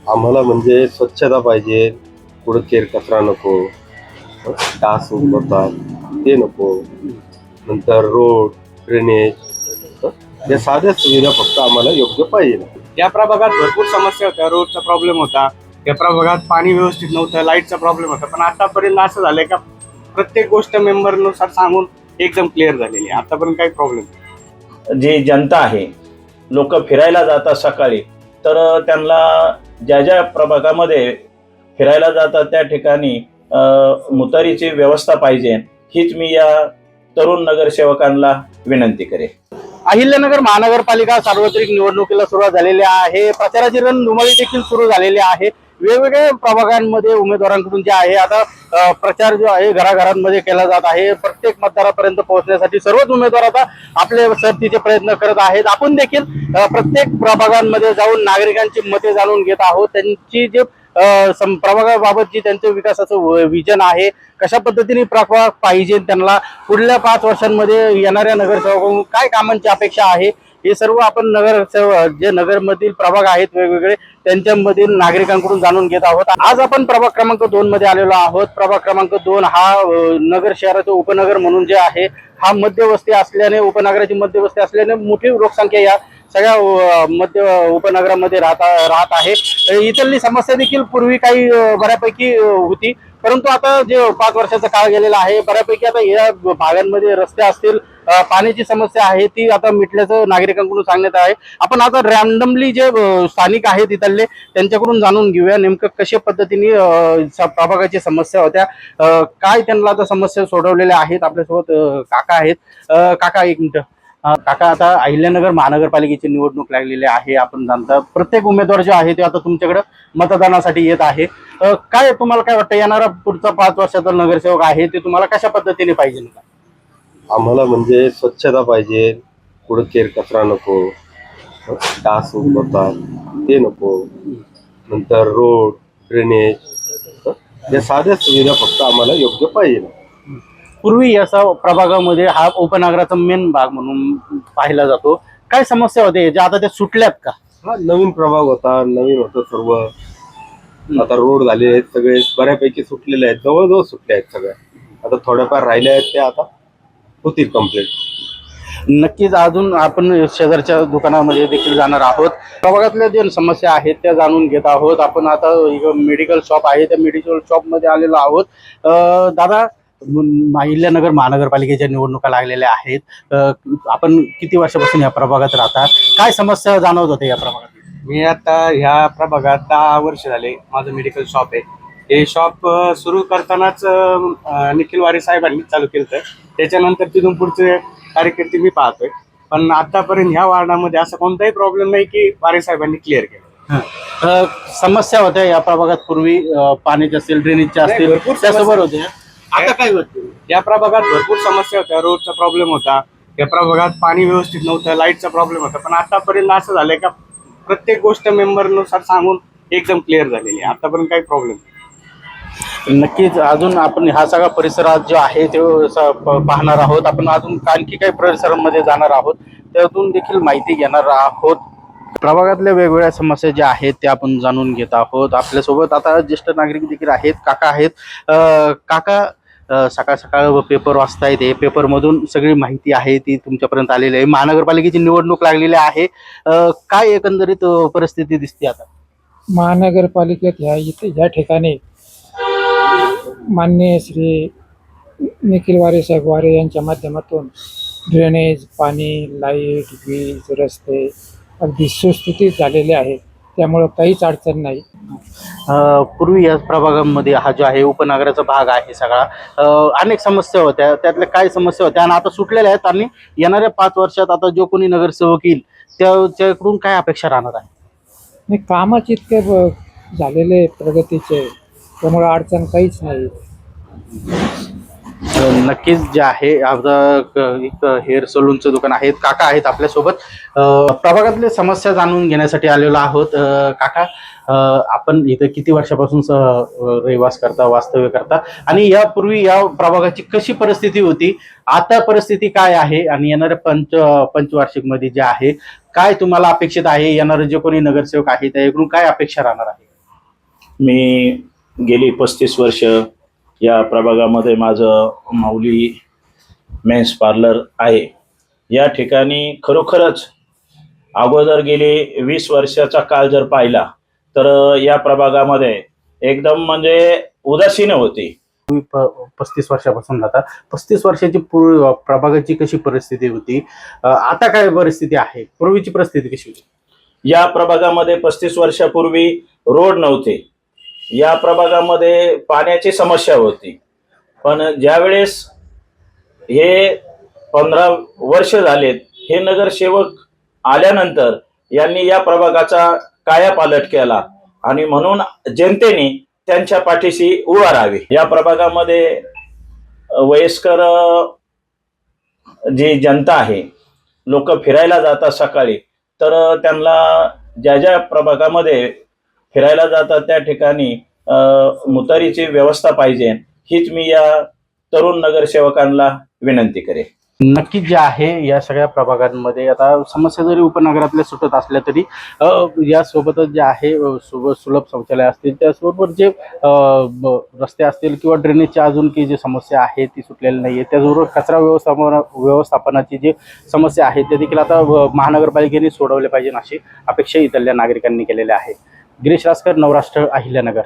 आम्हाला म्हणजे स्वच्छता पाहिजे, कुठं केर-कचरा नको, डास उगवतात ते नको. नंतर रोड, ड्रेनेज या साध्या सुविधा फक्त आम्हाला योग्य पाहिजे. या प्रभागात भरपूर समस्या होत्या. रोडचा प्रॉब्लेम होता, या प्रभागात पाणी व्यवस्थित नव्हतं, लाईटचा प्रॉब्लेम होता. पण आतापर्यंत असं झालंय का प्रत्येक गोष्ट मेंबरनुसार सांगून एकदम क्लिअर झालेली आहे. आतापर्यंत काही प्रॉब्लेम. जी जनता आहे, लोक फिरायला जातात सकाळी, तर त्यांना ज्या ज्या प्रभागामध्ये फिरायला जातात त्या ठिकाणी मुतारीची व्यवस्था पाहिजे, हीच मी या तरुण नगरसेवकांना विनंती करेन. अहिल्यानगर महानगरपालिका सार्वत्रिक निवडणुकीला सुरुवात झालेली आहे. प्रचाराची रणधुमाळी देखील सुरू झालेली आहे. वेगवेगळ्या प्रभागांमध्ये उमेदवारांकडून जे आहे आता प्रचार जो आहे घराघरांमध्ये केला जात आहे. प्रत्येक मतदारापर्यंत पोहोचण्यासाठी सर्वच उमेदवार आता आपले सक्तीचे प्रयत्न करत आहेत. आपण देखील प्रत्येक प्रभागांमध्ये जाऊन नागरिकांची मते जाणून घेत आहोत. त्यांची जे प्रभागाबाबत जी त्यांचं विकासाचं विजन आहे, कशा पद्धतीने प्रभाग पाहिजे, त्यांना पुढल्या 5 वर्षांमध्ये येणाऱ्या नगरसेवकांकडून काय कामांची अपेक्षा आहे, हे सर्व आपण नगरसेवक जे नगरमधील प्रभाग आहेत वेगवेगळे त्यांच्यामधील नागरिकांकडून जाणून घेत आहोत. आज आपण प्रभाग क्रमांक 2 मध्ये आलेलो आहोत. प्रभाग क्रमांक 2 हा नगर शहराचं उपनगर म्हणून जे आहे, हा मध्यवस्ती असल्याने, उपनगराची मध्यवस्ती असल्याने मोठी लोकसंख्या या सगळ्या मध्य उपनगरामध्ये राहत आहे. इथली समस्या देखील पूर्वी काही बऱ्यापैकी होती, परंतु आता जे 5 वर्षाचा काळ गेलेला आहे, बऱ्यापैकी आता या भागांमध्ये रस्ते असतील, पाण्याची समस्या आहे ती आता मिटल्याचं नागरिकांकडून सांगण्यात आहे. आपण आता रॅन्डमली जे स्थानिक आहेत इथले त्यांच्याकडून जाणून घेऊया नेमकं कशा पद्धतीने प्रभागाची समस्या होत्या, काय त्यांना आता समस्या सोडवलेल्या आहेत. आपल्यासोबत काका आहेत. काका एक मिनिट. काका, आता अहिल्यानगर महानगरपालिकेची निवडणूक लागलेली आहे. आपण जाणता प्रत्येक उमेदवार जो आहे ते आता तुमच्याकडे मतदानासाठी येत आहे. काय तुम्हाला काय वाटतं, येणारा पुढचा 5 वर्षाचा नगरसेवक आहे ते तुम्हाला कशा पद्धतीने पाहिजे? आम्हाला म्हणजे स्वच्छता पाहिजे, कुठं केर-कचरा नको, डास उगवतात ते नको. नंतर रोड, ड्रेनेज या साध्या सुविधा फक्त आम्हाला योग्य पाहिजे. पूर्वी असा प्रभागामध्ये हा उपनगराचा मेन भाग म्हणून पाहिला जातो. काय समस्या होते ज्या आता त्या सुटल्यात का? हा नवीन प्रभाग होता, नवीन होतं सर्व. आता रोड झाले आहेत, सगळे बऱ्यापैकी सुटलेले आहेत, जवळजवळ सुटले आहेत सगळ्या. आता थोड्याफार राहिल्या आहेत, त्या आता होतील कम्प्लीट. नक्कीच अजून आपण शेजारच्या दुकानामध्ये देखील जाणार आहोत. प्रभागातल्या ज्या समस्या आहेत त्या जाणून घेत आहोत. आपण आता मेडिकल शॉप आहे, त्या मेडिकल शॉप मध्ये आलेलो आहोत. दादा, अहिल्यानगर महानगरपालिकेच्या निवडणुका लागलेल्या आहेत. आपण किती वर्षापासून या प्रभागात राहता? काय समस्या जाणवत होते या प्रभागात? मी आता ह्या प्रभागात 10 वर्ष झाले. माझं मेडिकल शॉप आहे. हे शॉप सुरू करतानाच निखिल वारे साहेबांनी चालू केलं. त्याच्यानंतर तिथून पुढचे कार्यकर्ते मी पाहतोय. पण आतापर्यंत ह्या वार्डामध्ये असा कोणताही प्रॉब्लेम नाही की वारे साहेबांनी क्लिअर केलं. समस्या होत्या या प्रभागात पूर्वी, पाण्याच्या असतील, ड्रेनेजच्या असतील, त्यासोबत होत्या. आता काय वाटतं? या प्रभागात भरपूर समस्या होत्या. रोडचा प्रॉब्लेम होता, या प्रभागात पाणी व्यवस्थित नव्हतं, लाईटचा प्रॉब्लेम होता. पण आतापर्यंत असं झालंय का प्रत्येक गोष्ट मेंबरनुसार सांगून एकदम क्लिअर झालेली आहे. आतापर्यंत काही प्रॉब्लेम. नक्कीच अजून आपण हा सगळा परिसरात जो आहे ते पाहणार आहोत. आपण अजून आणखी काही परिसरांमध्ये जाणार आहोत, त्यातून देखील माहिती घेणार आहोत. प्रभागातल्या वेगवेगळ्या समस्या ज्या आहेत त्या आपण जाणून घेत आहोत. आपल्यासोबत आता ज्येष्ठ नागरिक देखील आहेत, काका आहेत. काका, सकाळ सकाळ पेपर वाचतायत, हे पेपरमधून सगळी माहिती आहे ती तुमच्यापर्यंत आलेली आहे. महानगरपालिकेची निवडणूक लागलेली आहे. काय एकंदरीत परिस्थिती दिसते आता महानगरपालिकेत ह्या ठिकाणी माननीय श्री निखिल वारे साहेब वारे यांच्या माध्यमातून ड्रेनेज, पाणी, लाईट, वीज, रस्ते अगदी सुस्थितीत झालेले आहेत. त्यामुळं काहीच अडचण नाही. पूर्वी या प्रभागामध्ये हा जो आहे उपनगराचा भाग आहे सगळा, अनेक समस्या होत्या. त्यातल्या काय समस्या होत्या आणि आता सुटलेल्या आहेत, आणि येणाऱ्या 5 वर्षात आता जो कोणी नगरसेवक येईल त्याच्याकडून काय अपेक्षा राहणार आहे? नाही, कामाच इतके झालेले प्रगतीचे, त्यामुळे अडचण काहीच नाही. नक्कीच जे आहे आपलं एक हेअर सलूनचं दुकान आहे. काका आहेत आपल्यासोबत. प्रभागातल्या समस्या जाणून घेण्यासाठी आलेलो आहोत. काका, आपण इथं किती वर्षापासून रहिवास करता, वास्तव्य करता, आणि यापूर्वी या प्रभागाची कशी परिस्थिती होती, आता परिस्थिती काय आहे, आणि येणाऱ्या पंचवार्षिक मध्ये जे आहे काय तुम्हाला अपेक्षित आहे, येणारे जे कोणी नगरसेवक आहे त्याकडून काय अपेक्षा राहणार आहे? मी गेली 35 वर्ष या प्रभागामध्ये माझं माऊली मेन्स पार्लर आहे. या ठिकाणी खरोखरच अगोदर गेली 20 वर्षाचा काळ जर पाहिला तर या प्रभागामध्ये एकदम म्हणजे उदासीन होती. 35 वर्षापासून आता 35 वर्षाची प्रभागाची कशी परिस्थिती होती, आता काय परिस्थिती आहे, पूर्वीची परिस्थिती कशी होती? या प्रभागामध्ये 35 वर्षापूर्वी रोड नव्हते. या प्रभागामध्ये पाण्याची समस्या होती. पण ज्यावेळेस हे 15 वर्ष झालेत, हे नगरसेवक आल्यानंतर यांनी या प्रभागाचा कायापालट केला आणि म्हणून जनतेने त्यांच्या पाठीशी उभा राहावे. या प्रभागामध्ये वयस्कर जी जनता आहे, लोक फिरायला जातात सकाळी, तर त्यांना ज्या ज्या प्रभागामध्ये फिरायला जातात त्या ठिकाणी मुतारीची व्यवस्था पाहिजे, हीच मी या तरुण नगरसेवकांना विनंती करेन. नक्कीच जे आहे या सगळ्या प्रभागांमध्ये आता समस्या जरी उपनगरातल्या सुटत असल्या तरी यासोबतच जे आहे सुलभ शौचालय असतील, त्याचबरोबर जे रस्ते असतील किंवा ड्रेनेजच्या अजून काही जी समस्या आहे ती सुटलेली नाही आहे. त्याचबरोबर कचरा व्यवस्थापनाची जी समस्या आहे ते देखील आता महानगरपालिकेने सोडवले पाहिजे अशी अपेक्षा इथल्या नागरिकांनी केलेली आहे. गिरीश रासकर, नवराष्ट्र, अहिल्यानगर.